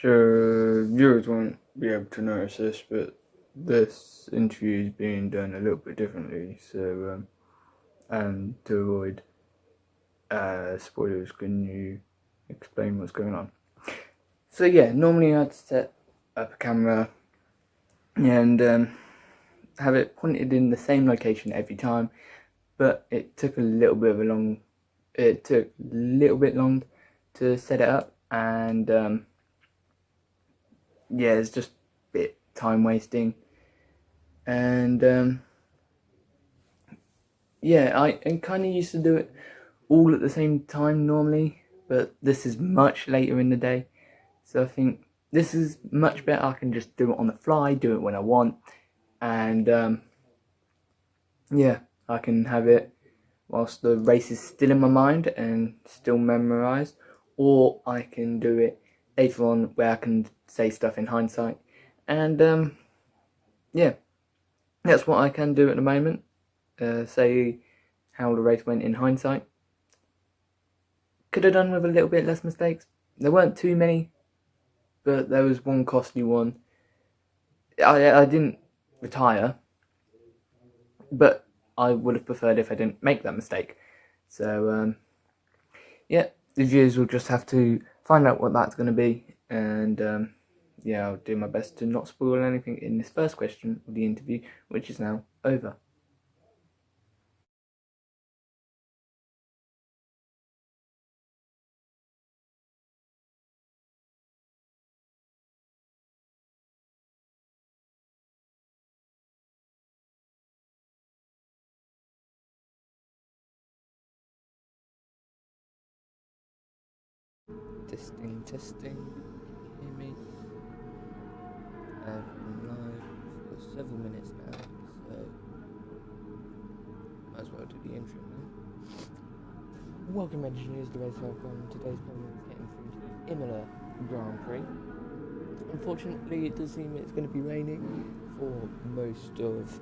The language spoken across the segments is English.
Sure, viewers won't be able to notice this, but this interview is being done a little bit differently. So, and to avoid spoilers, can you explain what's going on? So yeah, normally I'd set up a camera and have it pointed in the same location every time, but it took a little bit long to set it up, and yeah, it's just a bit time wasting. And yeah, I kind of used to do it all at the same time normally, but this is much later in the day, so I think this is much better. I can just do it on the fly, do it when I want, and yeah, I can have it whilst the race is still in my mind and still memorised, or I can do it later on where I can say stuff in hindsight. And yeah, that's what I can do at the moment. Say how the race went in hindsight. Could have done with a little bit less mistakes. There weren't too many, but there was one costly one. I didn't retire, but I would have preferred if I didn't make that mistake. So yeah, the viewers will just have to find out what that's going to be, and yeah, I'll do my best to not spoil anything in this first question of the interview, which is now over. Testing. Hear me? I've been live for several minutes now, so might as well do the intro now. Welcome, engineers, to Race Welcome. Today's program is getting through to the Imola Grand Prix. Unfortunately, it does seem it's going to be raining for most of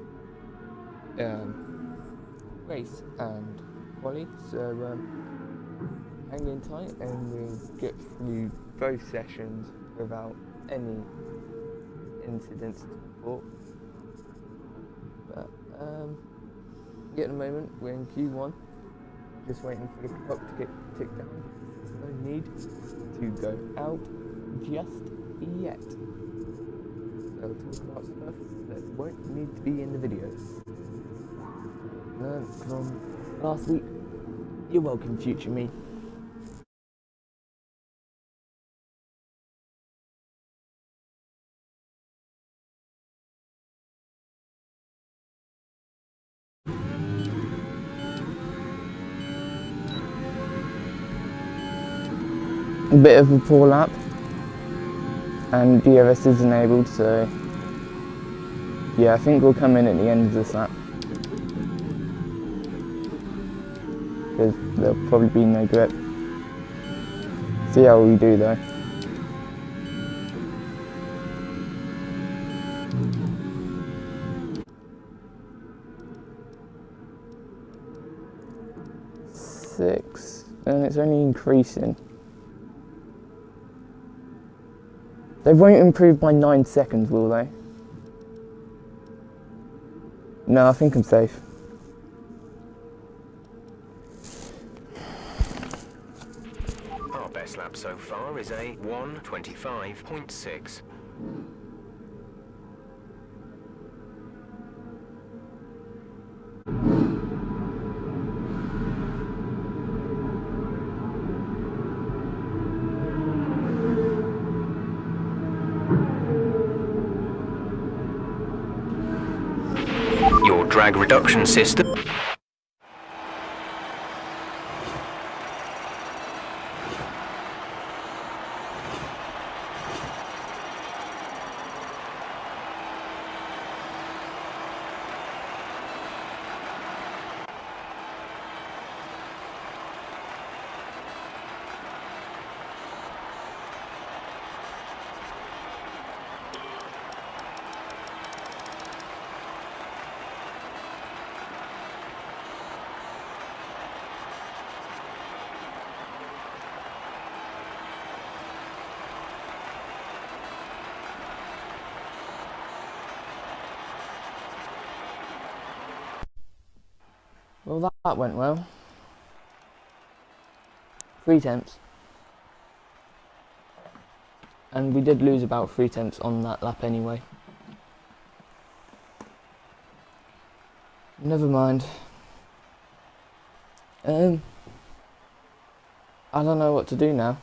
race and quali, so hang in tight and we'll get through both sessions without any incidents to report. But yeah, at the moment we're in Q1, just waiting for the clock to get ticked down. There's no need to go out just yet. So I'll talk about stuff that won't need to be in the video. Learned from last week. You're welcome, future me. A bit of a poor lap, and DRS is enabled, so yeah, I think we'll come in at the end of this lap, because there'll probably be no grip. See how we do though. Six, and it's only increasing. They won't improve by 9 seconds, will they? No, I think I'm safe. Our best lap so far is a 1:25.6. Your drag reduction system. That went well. 3/10. And we did lose about 3/10 on that lap anyway. Never mind. I don't know what to do now.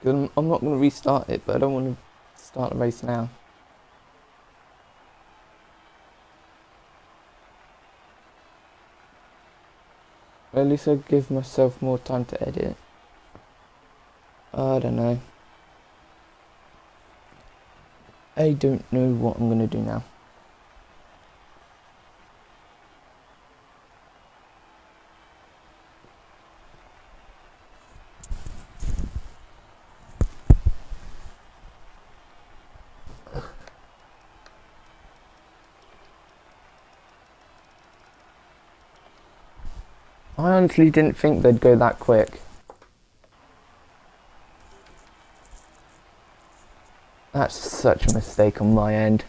I'm not going to restart it, but I don't want to start the race now. At least I'll give myself more time to edit. I don't know. I don't know what I'm going to do now. I honestly didn't think they'd go that quick. That's such a mistake on my end.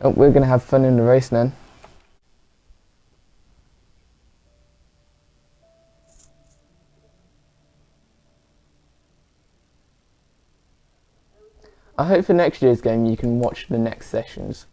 Oh, we're going to have fun in the race then. I hope for next year's game you can watch the next sessions.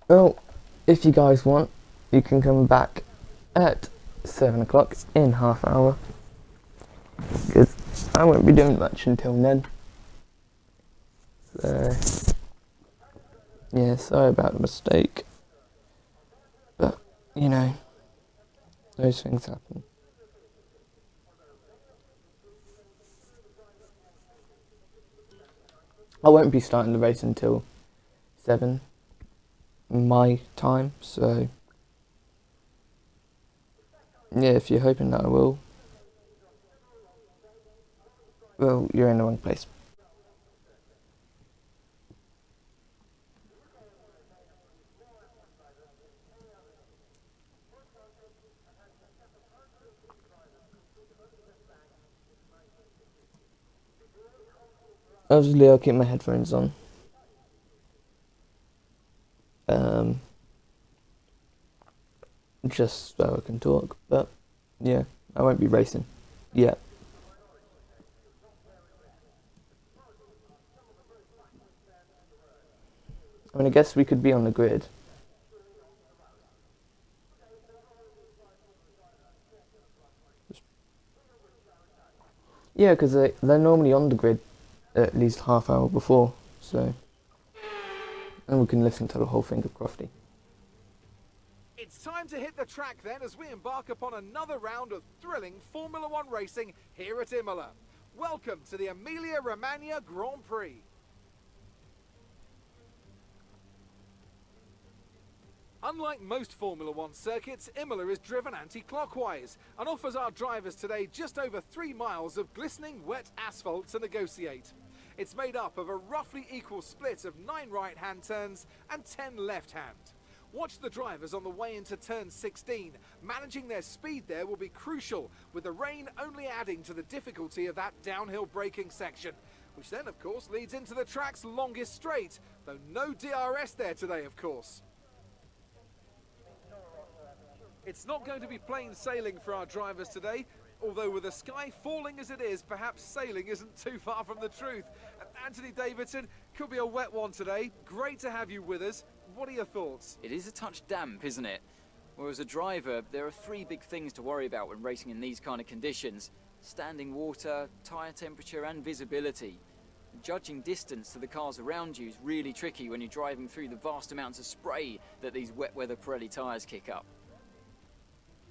Well, if you guys want, you can come back at 7 o'clock in half an hour, because I won't be doing much until then. So, yeah, sorry about the mistake, but, you know, those things happen. I won't be starting the race until 7 my time, so yeah, if you're hoping that I will, well, you're in the wrong place. Obviously, I'll keep my headphones on. Just so I can talk, but yeah, I won't be racing yet. I mean, I guess we could be on the grid. Yeah, because they're normally on the grid at least half hour before, so, and we can listen to the whole thing of Crofty. It's time to hit the track then as we embark upon another round of thrilling Formula One racing here at Imola. Welcome to the Emilia Romagna Grand Prix. Unlike most Formula One circuits, Imola is driven anti-clockwise and offers our drivers today just over 3 miles of glistening wet asphalt to negotiate. It's made up of a roughly equal split of 9 right-hand turns and 10 left-hand. Watch the drivers on the way into turn 16. Managing their speed there will be crucial, with the rain only adding to the difficulty of that downhill braking section, which then of course leads into the track's longest straight, though no DRS there today of course. It's not going to be plain sailing for our drivers today, although with the sky falling as it is, perhaps sailing isn't too far from the truth. Anthony Davidson, could be a wet one today. Great to have you with us. What are your thoughts? It is a touch damp, isn't it? Well, as a driver, there are 3 big things to worry about when racing in these kind of conditions: standing water, tyre temperature and visibility. Judging distance to the cars around you is really tricky when you're driving through the vast amounts of spray that these wet weather Pirelli tyres kick up.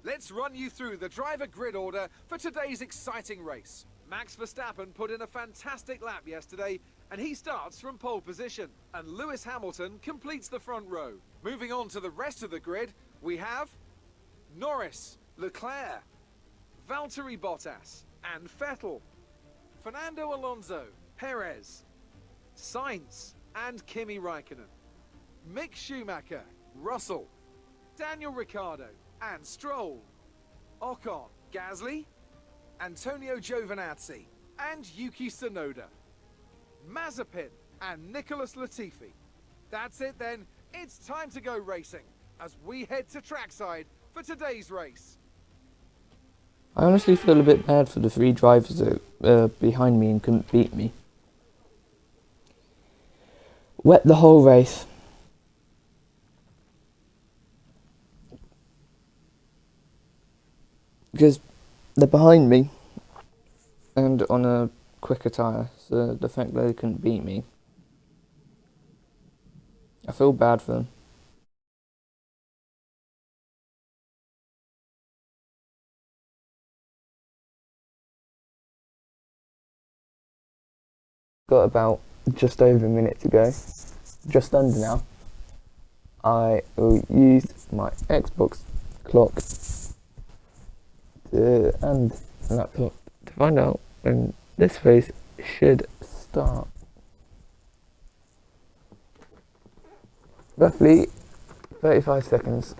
Let's run you through the driver grid order for today's exciting race. Max Verstappen put in a fantastic lap yesterday, and he starts from pole position. And Lewis Hamilton completes the front row. Moving on to the rest of the grid, we have Norris, Leclerc, Valtteri Bottas, and Vettel, Fernando Alonso, Perez, Sainz, and Kimi Raikkonen, Mick Schumacher, Russell, Daniel Ricciardo, and Stroll, Ocon, Gasly, Antonio Giovinazzi, and Yuki Tsunoda, Mazepin, and Nicholas Latifi. That's it then, it's time to go racing, as we head to trackside for today's race. I honestly feel a bit bad for the 3 drivers that behind me and couldn't beat me. Wet the whole race. Because they're behind me and on a quicker tyre, so the fact that they couldn't beat me, I feel bad for them. Got about just over a minute to go, just under now. I will use my Xbox clock and laptop to find out when this race should start. Roughly 35 seconds.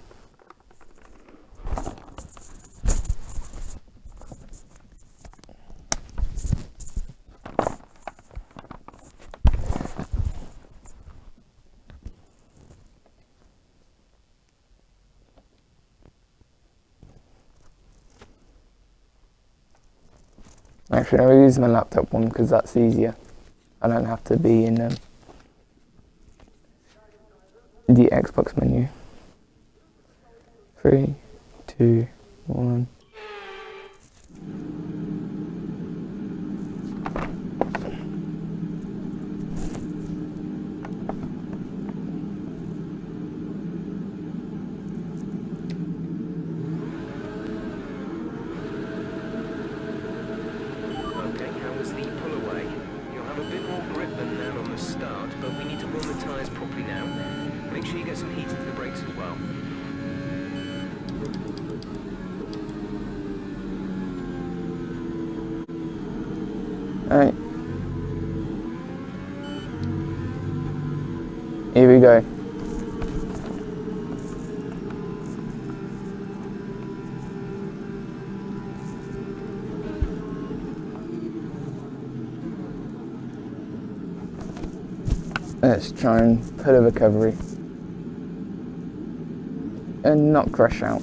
Actually, I'll use my laptop one because that's easier. I don't have to be in the Xbox menu. 3, 2, 1. But we need to run the tyres properly now. Make sure you get some heat into the brakes as well. Alright. Here we go. Let's try and put a recovery and not crash out.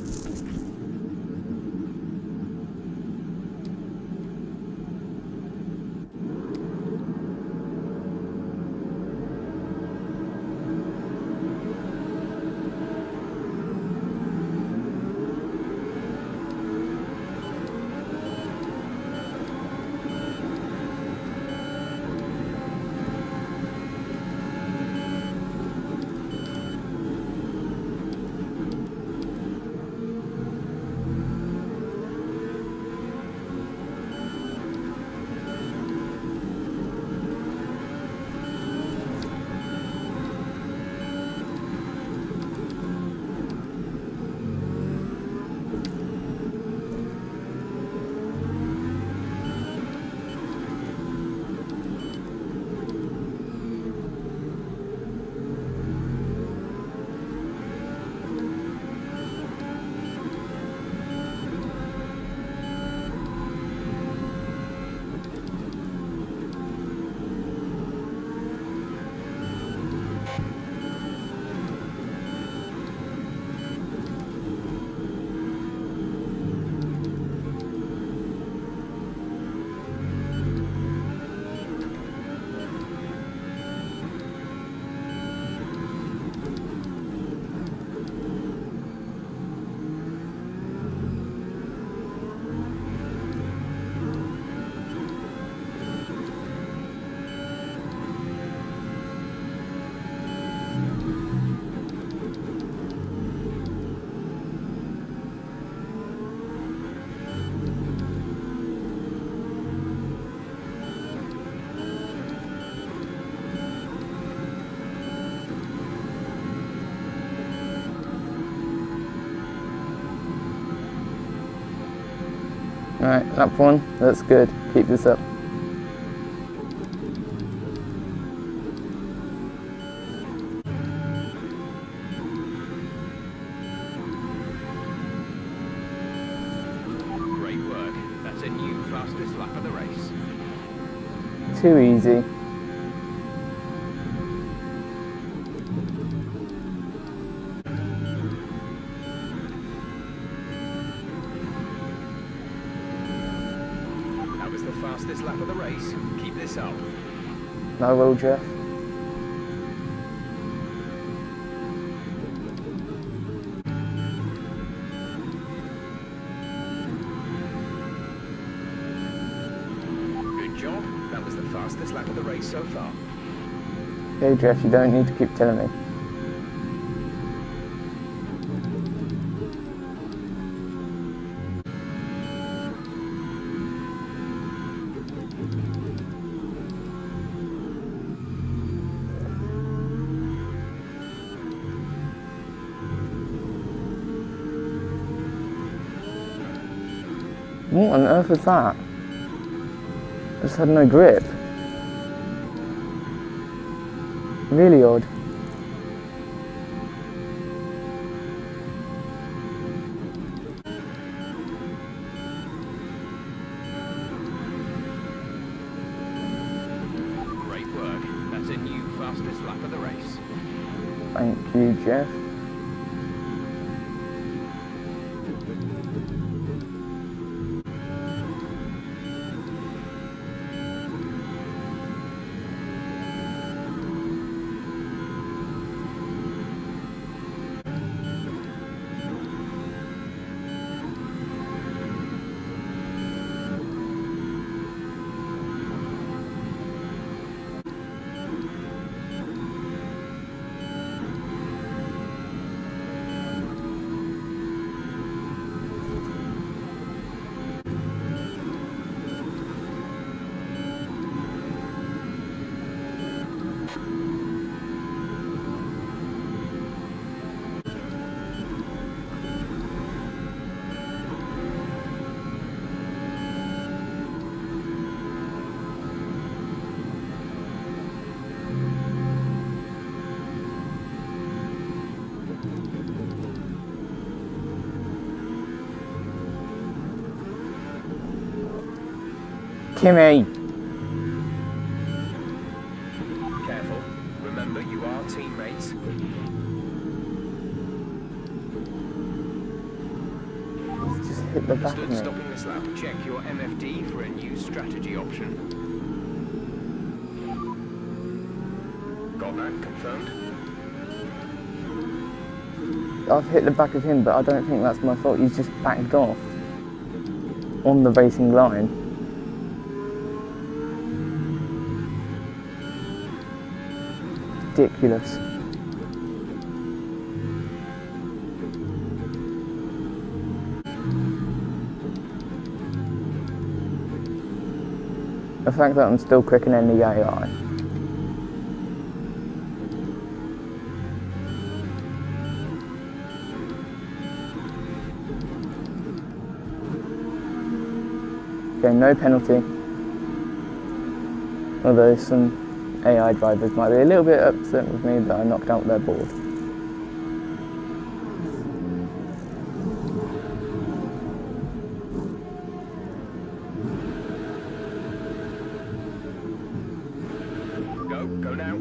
Alright, lap 1, that's good. Keep this up. Great work. That's a new fastest lap of the race. Too easy. That was the fastest lap of the race. Keep this up. I will, Jeff. Good job. That was the fastest lap of the race so far. Okay, Jeff, you don't need to keep telling me. What on earth is that? I just had no grip. Really odd. Great work. That's a new fastest lap of the race. Thank you, Jeff. Kimmy! Careful. Remember, you are teammates. He's just hit the back of Understood. me. Stopping this lap. Check your MFD for a new strategy option. Got that confirmed? I've hit the back of him, but I don't think that's my fault. He's just backed off on the racing line. Ridiculous. The fact that I'm still quicker than the AI. Okay, no penalty. Although some AI drivers might be a little bit upset with me that I knocked out their board. Go now.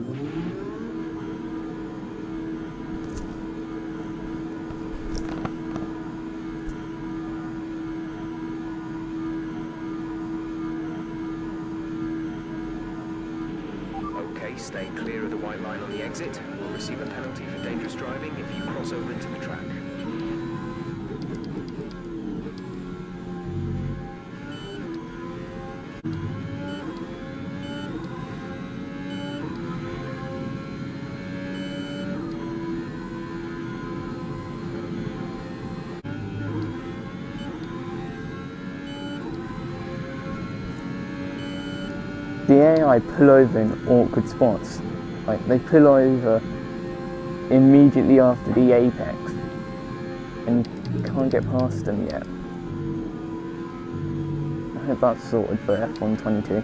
Okay, stay clear of the white line on the exit. We'll receive a penalty for dangerous driving if you cross over into the track. The AI pull over in awkward spots. Like, they pull over immediately after the apex and you can't get past them yet. if that's sorted for F122.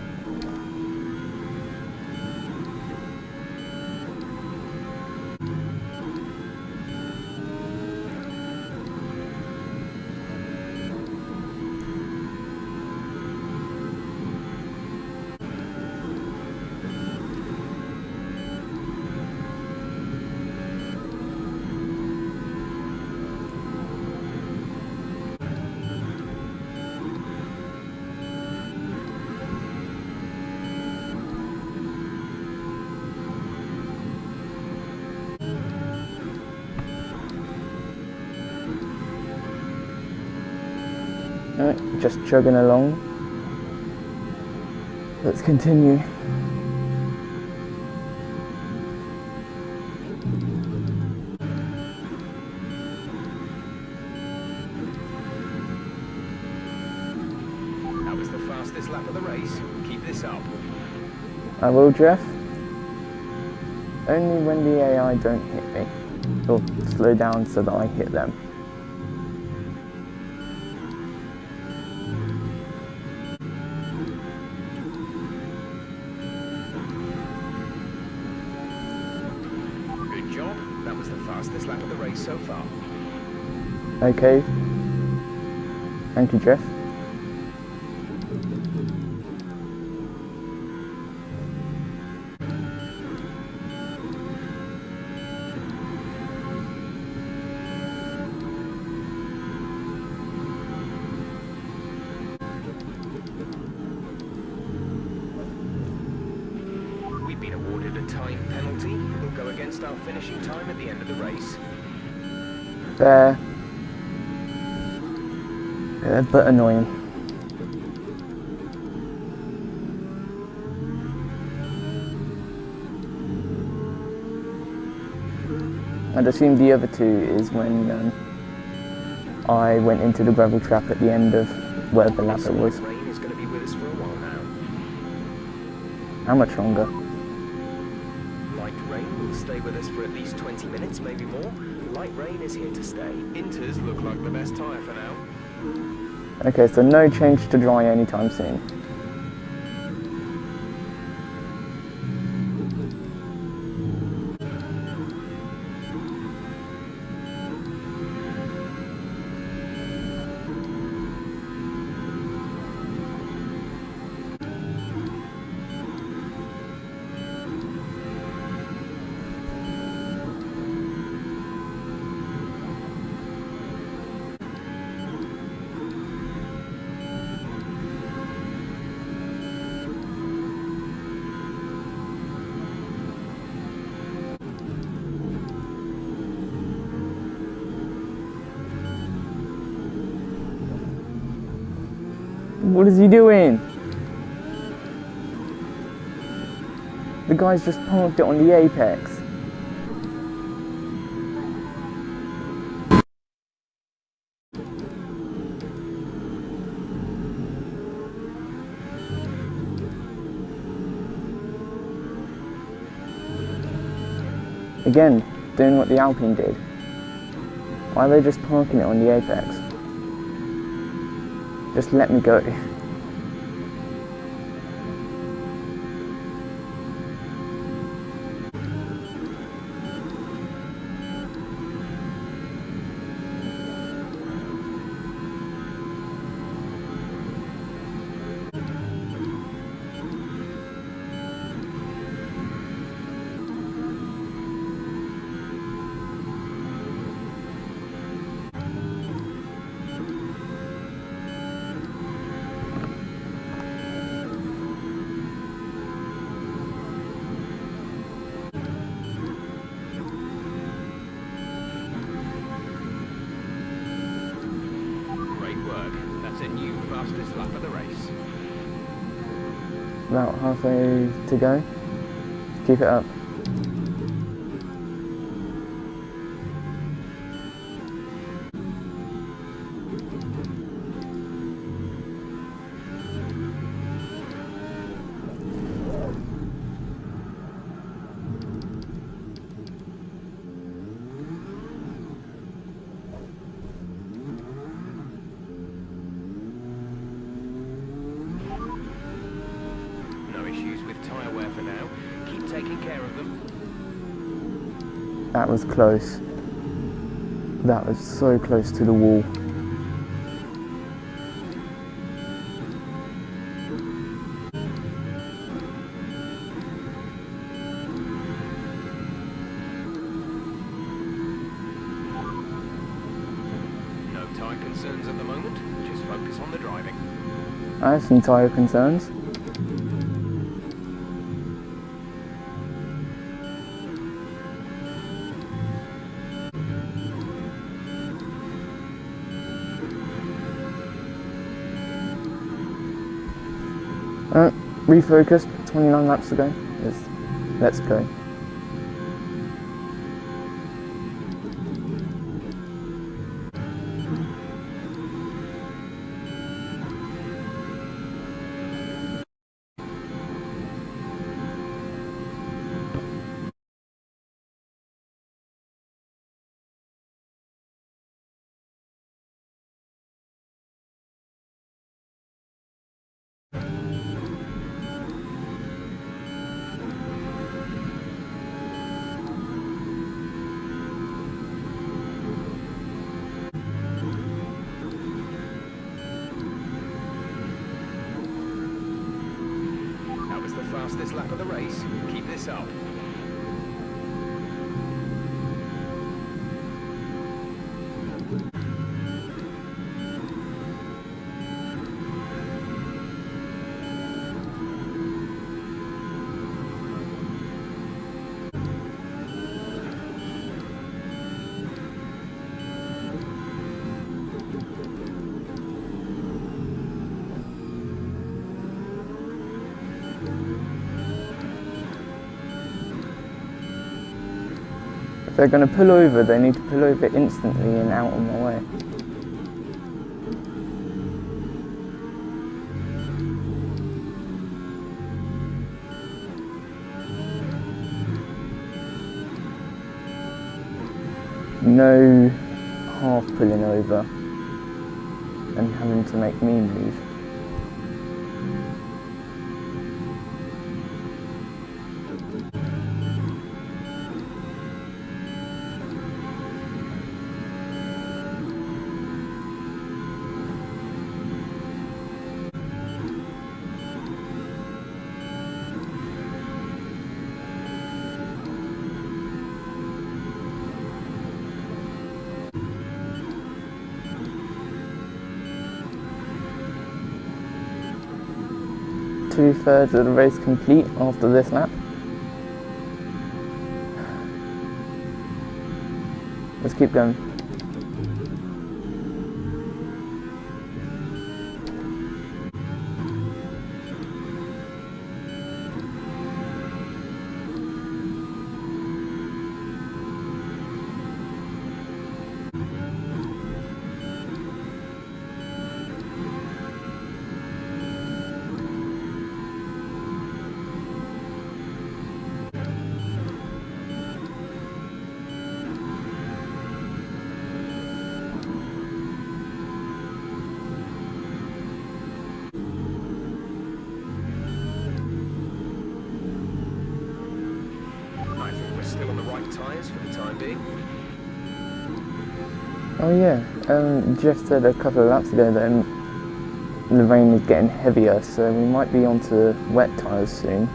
Alright, just chugging along. Let's continue. That was the fastest lap of the race. Keep this up. I will, Jeff. Only when the AI don't hit me. Or slow down so that I hit them. Good job. That was the fastest lap of the race so far. Okay. Thank you, Jeff. We've been awarded a time penalty. It will go against our finishing time at the end of the race. Fair. Yeah, but annoying. I'd assume the other two is when I went into the gravel trap at the end of whatever lap it was. Rain is going to be with us for a while now. How much longer? Light rain will stay with us for at least 20 minutes, maybe more. Light rain is here to stay. Inters look like the best tyre for now. Okay, so no change to dry anytime soon. What is he doing? The guy's just parked it on the apex. Again, doing what the Alpine did. Why are they just parking it on the apex? Just let me go. fastest lap of the race. About halfway to go. Keep it up. That was close. That was so close to the wall. No tyre concerns at the moment. Just focus on the driving. I have some tyre concerns. Refocus, 29 laps to go. Let's go. That was the fastest lap of the race. Keep this up. If they're going to pull over, they need to pull over instantly and out of my way. No half pulling over and having to make me move. Two-thirds of the race complete after this lap. Let's keep going. Still on the right tyres for the time being. Oh yeah, Jeff said a couple of laps ago that the rain is getting heavier, so we might be onto wet tyres soon.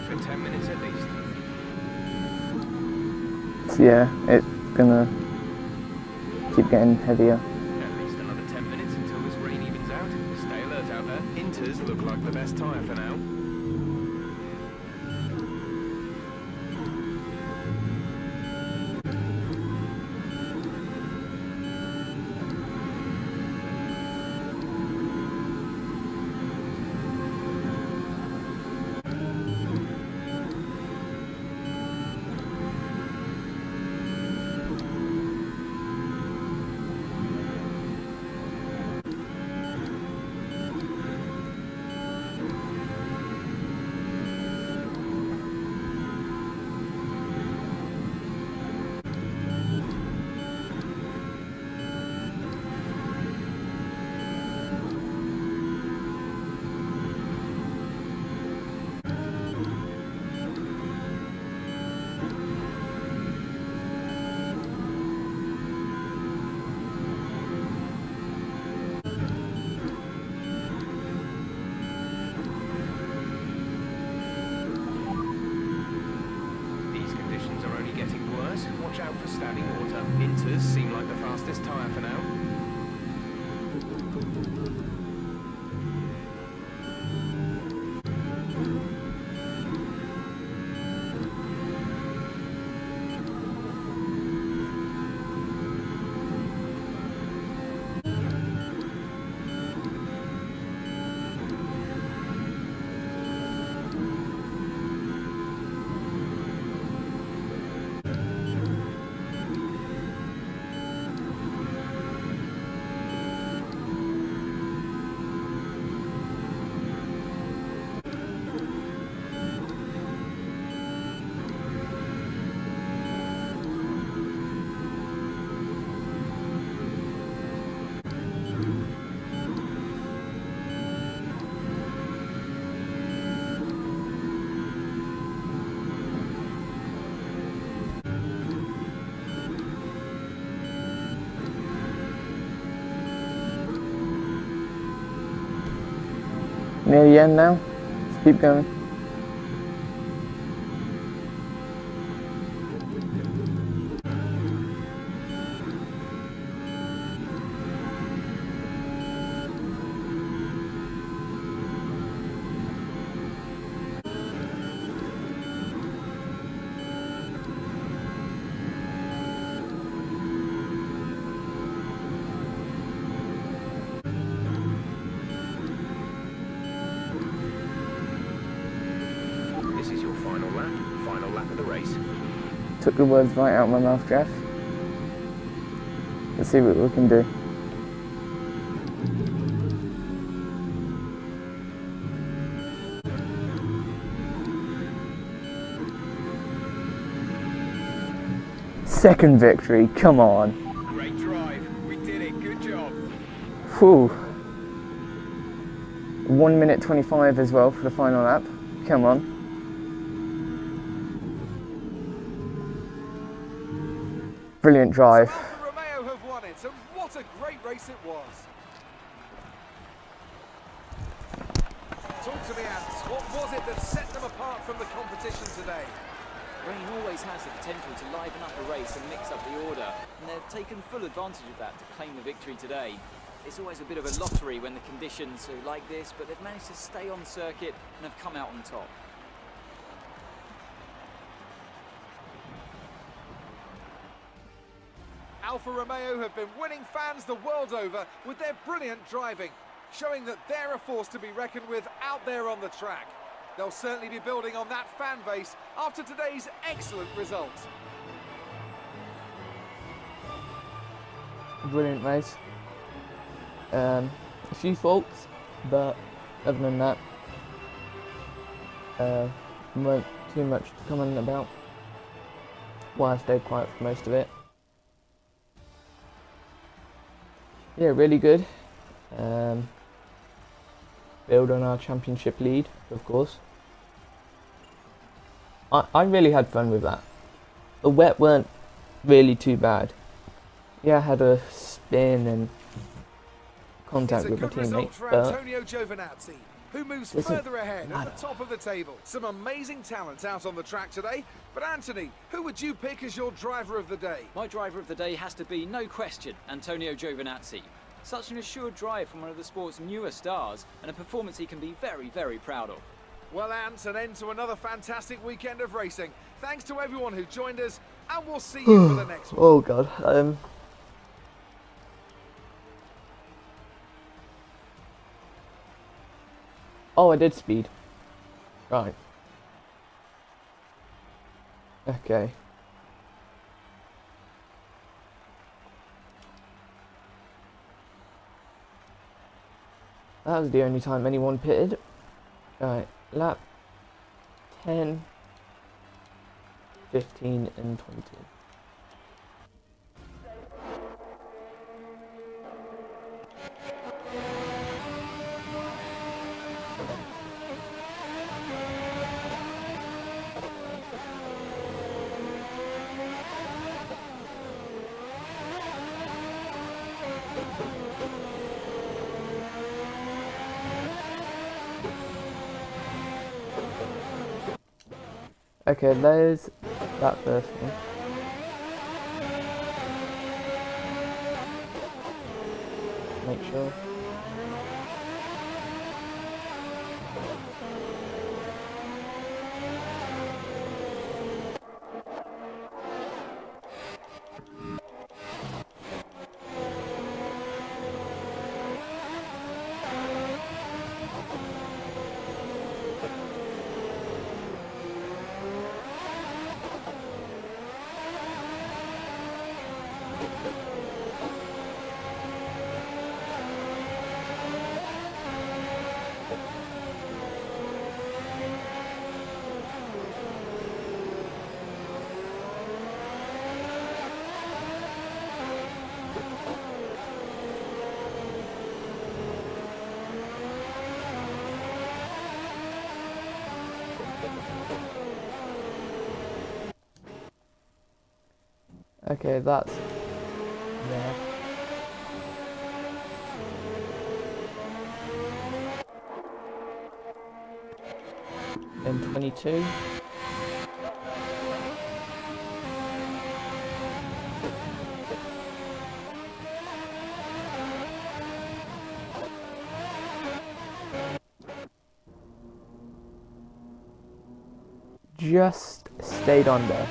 For 10 minutes at least. So yeah, it's gonna keep getting heavier. At least another 10 minutes until this rain evens out. Stay alert out there. Inters look like the best tyre for now. fastest tyre for now. Near the end now. Let's keep going. This is your final lap of the race. Took the words right out of my mouth, Jeff. Let's see what we can do. Second victory, come on. Great drive. We did it. Good job. Whew. 1 minute 25 as well for the final lap. Come on. Brilliant drive. Alfa Romeo have won it, and what a great race it was. Talk to me, Ants. What was it that set them apart from the competition today? Rain always has the potential to liven up a race and mix up the order, and they've taken full advantage of that to claim the victory today. It's always a bit of a lottery when the conditions are like this, but they've managed to stay on circuit and have come out on top. Alfa Romeo have been winning fans the world over with their brilliant driving, showing that they're a force to be reckoned with out there on the track. They'll certainly be building on that fan base after today's excellent results. Brilliant race. A few faults, but other than that, weren't too much to comment about. Why I stayed quiet for most of it. Yeah, really good. Build on our championship lead, of course. I really had fun with that. The wet weren't really too bad. Yeah, I had a spin and contact with my teammate, for but Antonio Giovinazzi, who moves further ahead at the top of the table. Some amazing talent out on the track today. But Anthony, who would you pick as your driver of the day? My driver of the day has to be, no question, Antonio Giovinazzi. Such an assured drive from one of the sport's newer stars, and a performance he can be very, very proud of. Well, Ant, an end to another fantastic weekend of racing. Thanks to everyone who joined us, and we'll see you for the next one. oh god. Oh, I did speed. Right. Okay. That was the only time anyone pitted. Right, lap 10, 15 and 22. Okay, there's that first one. make sure. Okay, that's there. Then 22. Just stayed on there.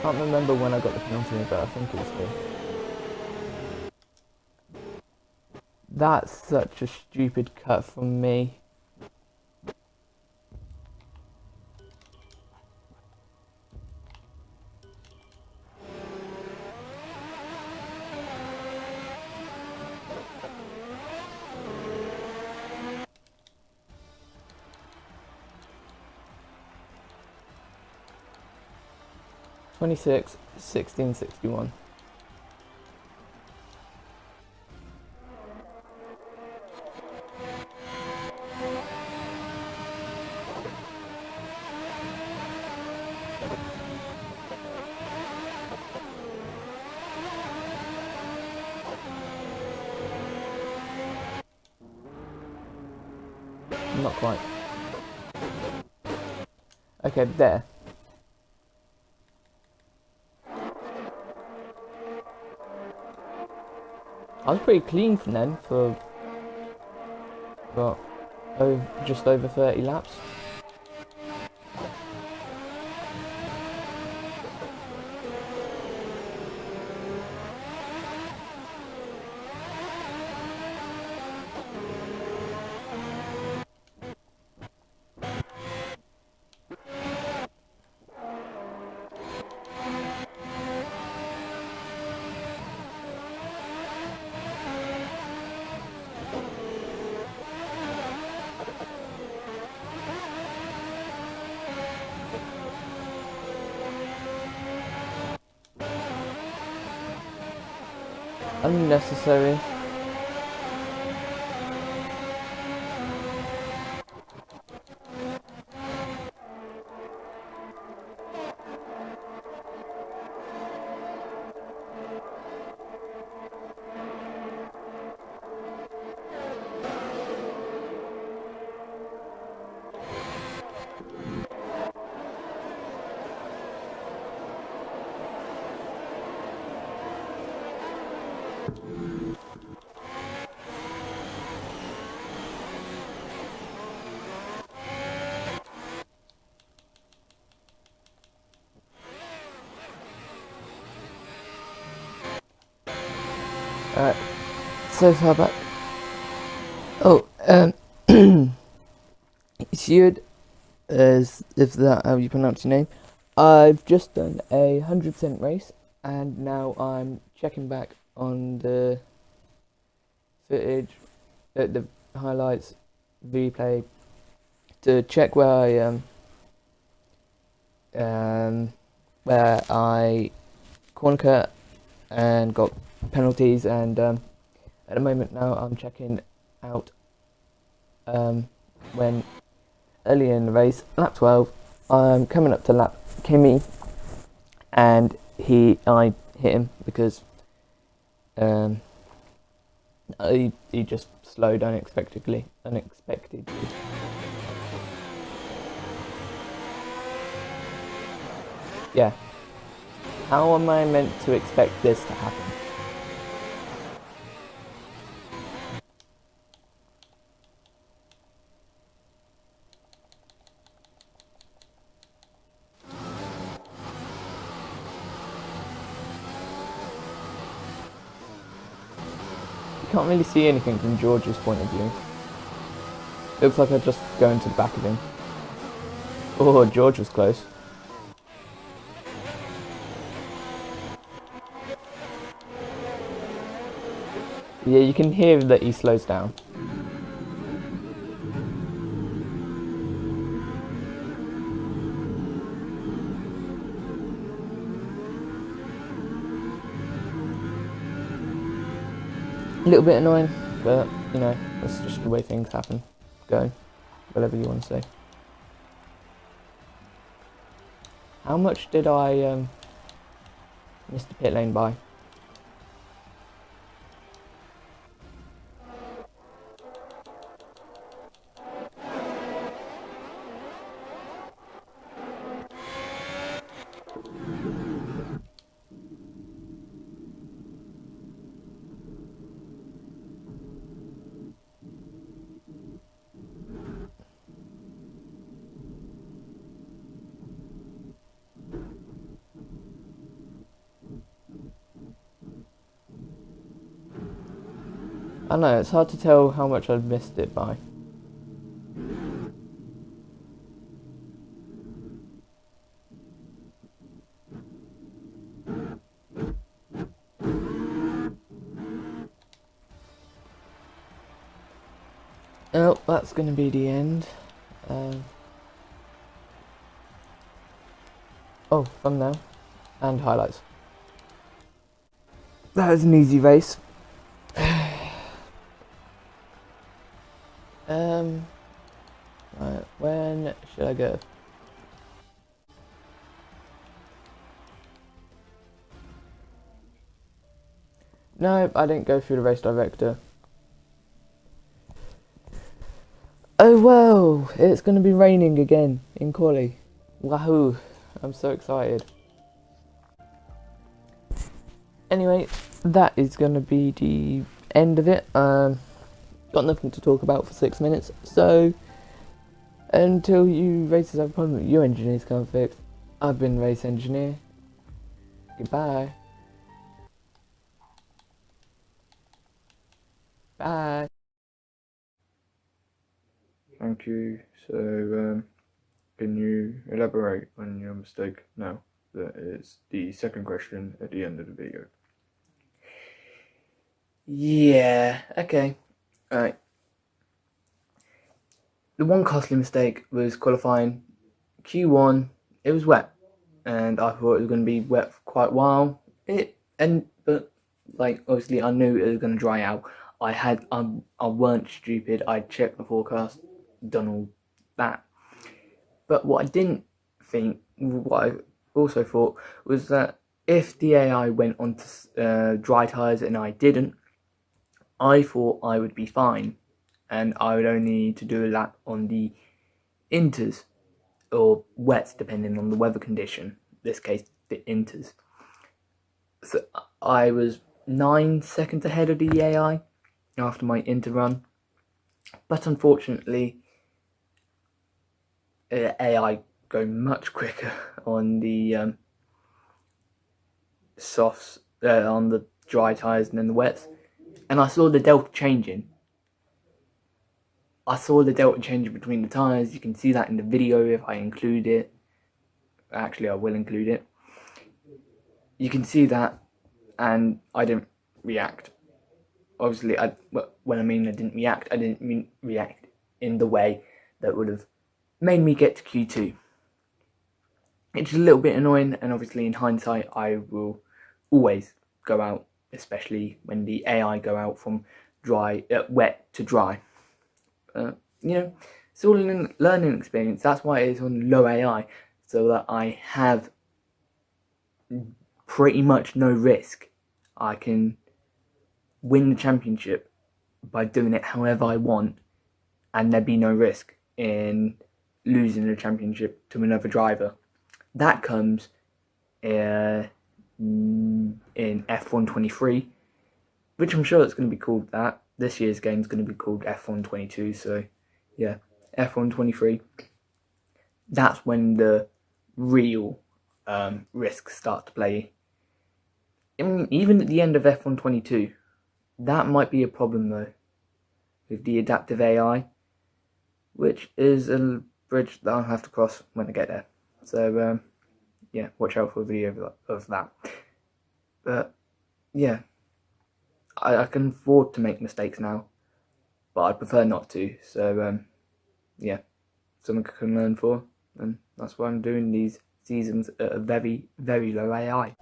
Can't remember when I got the penalty, but I think it was here. That's such a stupid cut from me. (26, 1661). Not quite. Okay, there. I was pretty clean from then for just over 30 laps. Unnecessary. Alright, so far back. Oh, Seward, is if that how you pronounce your name. I've just done a 100% race, and now I'm checking back on the footage, the highlights, replay, to check where I corner cut and got penalties, and at the moment now I'm checking out when early in the race, lap 12, I'm coming up to lap Kimmy, and I hit him because he just slowed unexpectedly. Yeah. How am I meant to expect this to happen? You can't really see anything from George's point of view. Looks like I just go into the back of him. Oh, George was close. Yeah, you can hear that he slows down. A little bit annoying, but you know, that's just the way things happen. Go, whatever you want to say. How much did I miss the pit lane by? I don't know, it's hard to tell how much I've missed it by. Oh, that's going to be the end. Oh, thumbnail and highlights. That was an easy race. Right, when should I go? No, I didn't go through the race director. Oh well, it's going to be raining again in Quali. Wahoo, I'm so excited. Anyway, that is going to be the end of it. Got nothing to talk about for 6 minutes, so until you races have a problem, your engineers can't fix. I've been Racengineer. Goodbye. Bye. Thank you. So, can you elaborate on your mistake now? That is the second question at the end of the video. Yeah, okay. Alright. The one costly mistake was qualifying Q1. It was wet, and I thought it was going to be wet for quite a while. But like obviously I knew it was going to dry out. I weren't stupid. I checked the forecast, done all that. But what I also thought was that if the AI went onto dry tires and I didn't, I thought I would be fine, and I would only need to do a lap on the inters or wets, depending on the weather condition. In this case, the inters. So I was 9 seconds ahead of the AI after my inter run, but unfortunately, AI go much quicker on the softs, on the dry tires and then the wets. And I saw the delta changing. Between the tyres. You can see that in the video if I include it. Actually, I will include it. You can see that, and I didn't react. Obviously, when I didn't react, I didn't react in the way that would have made me get to Q2. It's a little bit annoying, and obviously in hindsight, I will always go out, especially when the AI go out from wet to dry. It's all a learning experience. That's why it's on low AI, so that I have pretty much no risk. I can win the championship by doing it however I want, and there'd be no risk in losing the championship to another driver. That comes in F123, which I'm sure it's going to be called that. This year's game is going to be called F122, so yeah, F123. That's when the real risks start to play. I mean, even at the end of F122, that might be a problem though, with the adaptive AI, which is a bridge that I'll have to cross when I get there. So yeah, watch out for a video of that. But yeah, I can afford to make mistakes now, but I prefer not to. So yeah, something I can learn for, and that's why I'm doing these seasons at a very, very low AI.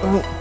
Oh.